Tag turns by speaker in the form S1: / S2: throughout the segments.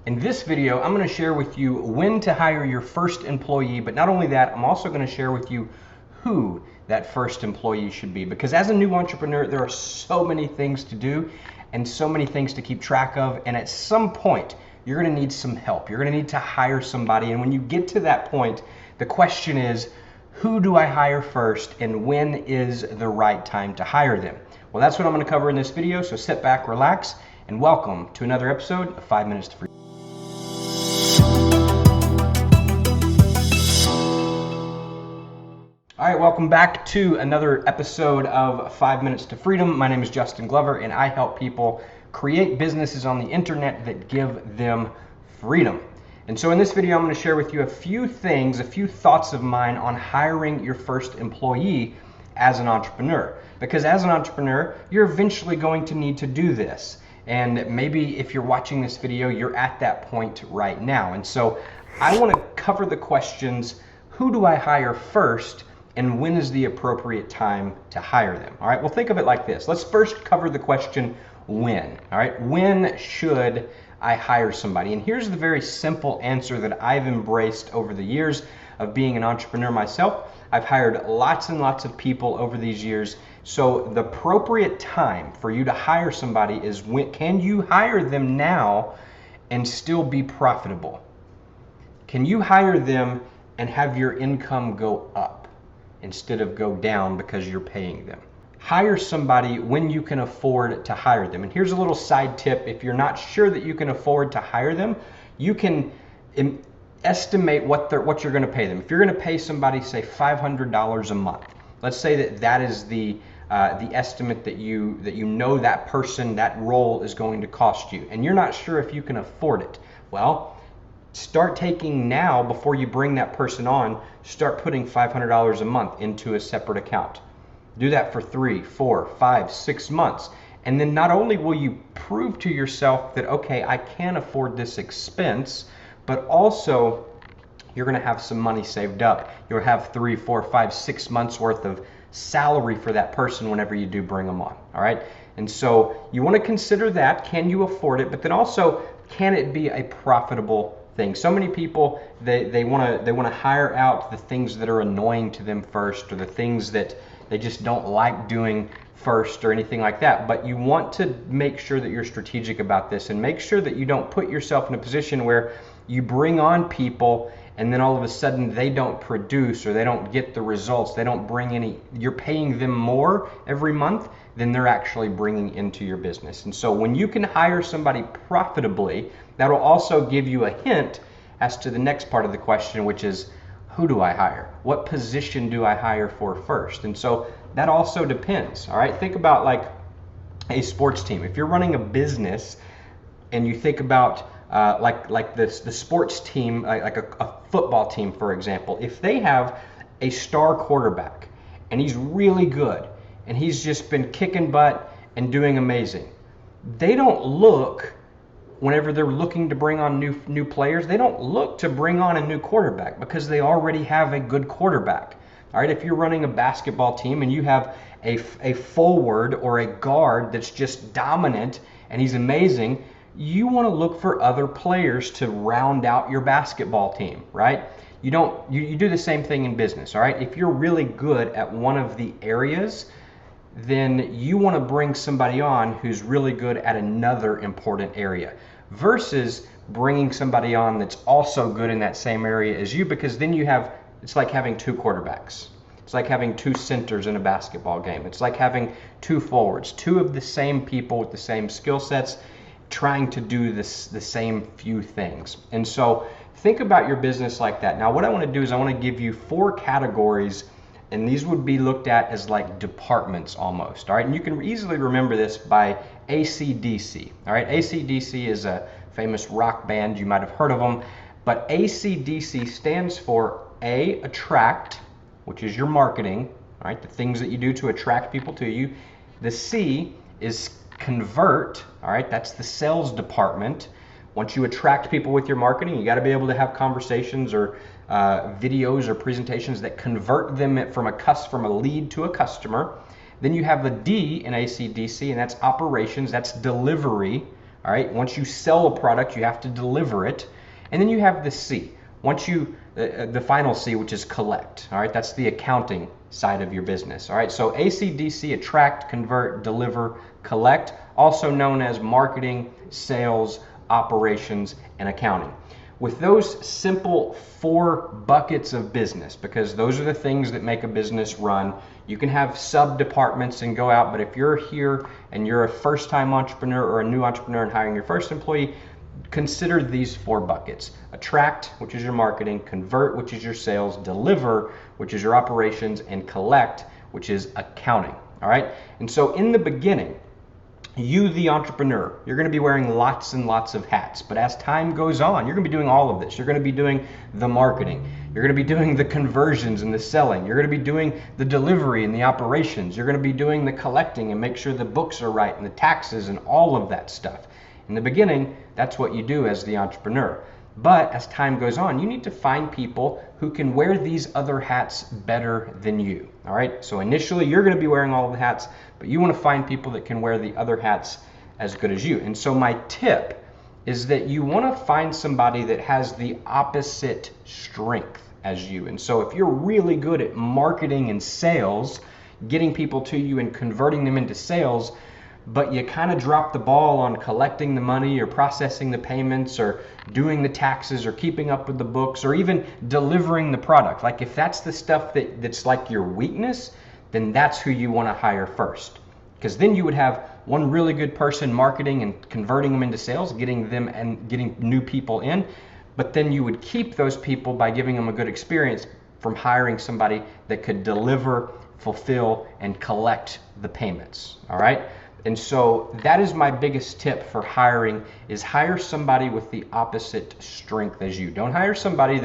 S1: In this video, I'm going to share with you when to hire your first employee, but not only that, I'm also going to share with you who that first employee should be. Because as a new entrepreneur, there are so many things to do and so many things to keep track of, and at some point, you're going to need some help. You're going to need to hire somebody, and when you get to that point, the question is, who do I hire first, and when is the right time to hire them? Well, that's what I'm going to cover in this video, so sit back, relax, and welcome to another episode of 5 Minutes to Freedom. All right, welcome back to another episode of 5 Minutes to Freedom. My name is Justin Glover, and I help people create businesses on the internet that give them freedom. And so in this video, I'm going to share with you a few things, a few thoughts of mine on hiring your first employee as an entrepreneur. Because as an entrepreneur, you're eventually going to need to do this. And maybe if you're watching this video, you're at that point right now. And so I want to cover the questions, who do I hire first? And when is the appropriate time to hire them? All right, well, think of it like this. Let's first cover the question, when. All right, when should I hire somebody? And here's the very simple answer that I've embraced over the years of being an entrepreneur myself. I've hired lots and lots of people over these years. So the appropriate time for you to hire somebody is when can you hire them now and still be profitable? Can you hire them and have your income go up instead of go down because you're paying them? Hire somebody when you can afford to hire them. And here's a little side tip. If you're not sure that you can afford to hire them, you can estimate what you're going to pay them. If you're going to pay somebody, say $500 a month, let's say that is the estimate that you know that person, that role is going to cost you, and you're not sure if you can afford it. Well, start taking now, before you bring that person on, start putting $500 a month into a separate account. Do that for 3, 4, 5, 6 months. And then not only will you prove to yourself that, okay, I can afford this expense, but also you're going to have some money saved up. You'll have 3, 4, 5, 6 months worth of salary for that person whenever you do bring them on. All right. And so you want to consider that. Can you afford it? But then also, can it be a profitable thing? So many people, they want to hire out the things that are annoying to them first, or the things that they just don't like doing first, or anything like that. But you want to make sure that you're strategic about this, and make sure that you don't put yourself in a position where you bring on people and then all of a sudden they don't produce, or they don't get the results, they don't bring any, you're paying them more every month than they're actually bringing into your business. And so when you can hire somebody profitably, that'll also give you a hint as to the next part of the question, which is, who do I hire? What position do I hire for first? And so that also depends. All right, think about like a sports team. If you're running a business and you think about like the sports team, like a football team, for example, if they have a star quarterback and he's really good and he's just been kicking butt and doing amazing, they don't look, whenever they're looking to bring on new players, they don't look to bring on a new quarterback because they already have a good quarterback. All right, if you're running a basketball team and you have a forward or a guard that's just dominant and he's amazing, you want to look for other players to round out your basketball team, right? You do the same thing in business. All right, if you're really good at one of the areas, then you want to bring somebody on who's really good at another important area, versus bringing somebody on that's also good in that same area as you, because then it's like having 2 quarterbacks. It's like having 2 centers in a basketball game. It's like having 2 forwards, 2 of the same people with the same skill sets, trying to do the same few things. And so think about your business like that. Now, what I want to do is I want to give you 4 categories, and these would be looked at as like departments almost. All right, and you can easily remember this by AC/DC. All right, AC/DC is a famous rock band. You might have heard of them. But AC/DC stands for A, attract, which is your marketing. All right, the things that you do to attract people to you. The C is convert. All right, that's the sales department. Once you attract people with your marketing, you got to be able to have conversations or videos or presentations that convert them from a lead to a customer. Then you have a D in AC/DC, and that's operations, that's delivery. All right, once you sell a product, you have to deliver it. And then you have the C. Once you, the final C, which is collect. All right, that's the accounting side of your business. All right, so ACDC, attract, convert, deliver, collect, also known as marketing, sales, operations, and accounting. With those simple 4 buckets of business, because those are the things that make a business run, you can have sub-departments and go out, but if you're here and you're a first-time entrepreneur or a new entrepreneur and hiring your first employee, consider these 4 buckets. Attract, which is your marketing, convert, which is your sales, deliver, which is your operations, and collect, which is accounting. All right? And so in the beginning, you, the entrepreneur, you're going to be wearing lots and lots of hats. But as time goes on, you're going to be doing all of this. You're going to be doing the marketing. You're going to be doing the conversions and the selling. You're going to be doing the delivery and the operations. You're going to be doing the collecting and make sure the books are right and the taxes and all of that stuff. In the beginning, that's what you do as the entrepreneur. But as time goes on, you need to find people who can wear these other hats better than you. All right, so initially you're going to be wearing all of the hats, but you want to find people that can wear the other hats as good as you. And so my tip is that you want to find somebody that has the opposite strength as you. And so if you're really good at marketing and sales, getting people to you and converting them into sales, but you kind of drop the ball on collecting the money or processing the payments or doing the taxes or keeping up with the books or even delivering the product. Like if that's the stuff that's like your weakness, then that's who you want to hire first. Because then you would have one really good person marketing and converting them into sales, getting them and getting new people in, but then you would keep those people by giving them a good experience from hiring somebody that could deliver, fulfill, and collect the payments. All right? And so that is my biggest tip for hiring, is hire somebody with the opposite strength as you. Don't hire somebody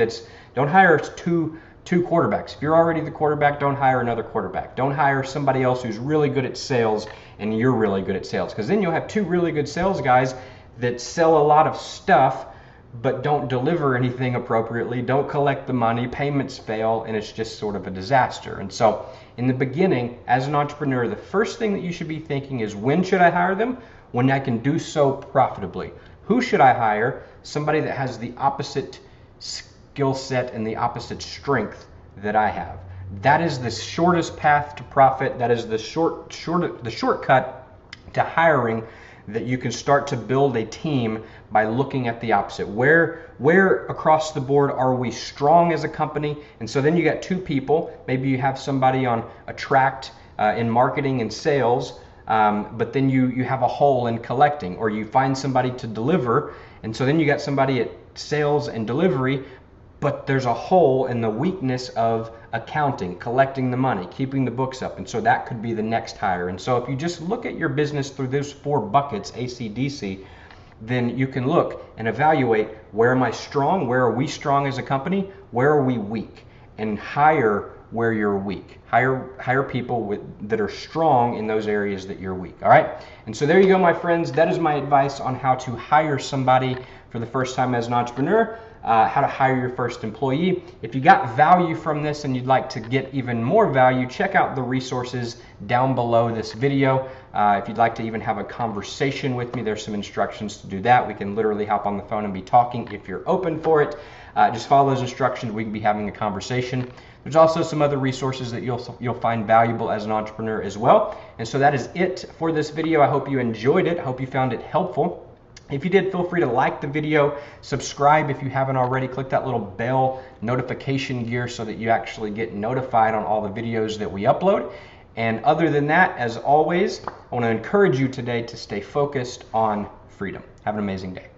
S1: don't hire two quarterbacks. If you're already the quarterback, don't hire another quarterback. Don't hire somebody else who's really good at sales and you're really good at sales, because then you'll have 2 really good sales guys that sell a lot of stuff but don't deliver anything appropriately, don't collect the money, payments fail, and it's just sort of a disaster. And so in the beginning, as an entrepreneur, the first thing that you should be thinking is, when should I hire them? When I can do so profitably. Who should I hire? Somebody that has the opposite skill set and the opposite strength that I have. That is the shortest path to profit. That is the shortcut to hiring, that you can start to build a team by looking at the opposite. Where across the board are we strong as a company? And so then you got 2 people. Maybe you have somebody on attract in marketing and sales, but then you have a hole in collecting, or you find somebody to deliver, and so then you got somebody at sales and delivery, but there's a hole in the weakness of accounting, collecting the money, keeping the books up. And so that could be the next hire. And so if you just look at your business through those 4 buckets, ACDC, then you can look and evaluate, where am I strong? Where are we strong as a company? Where are we weak? And hire where you're weak. Hire people that are strong in those areas that you're weak. All right? And so there you go, my friends. That is my advice on how to hire somebody for the first time as an entrepreneur. How to hire your first employee. If you got value from this and you'd like to get even more value, check out the resources down below this video. If you'd like to even have a conversation with me, there's some instructions to do that. We can literally hop on the phone and be talking if you're open for it. Just follow those instructions. We can be having a conversation. There's also some other resources that you'll find valuable as an entrepreneur as well. And so that is it for this video. I hope you enjoyed it. I hope you found it helpful. If you did, feel free to like the video, subscribe if you haven't already, click that little bell notification gear so that you actually get notified on all the videos that we upload. And other than that, as always, I want to encourage you today to stay focused on freedom. Have an amazing day.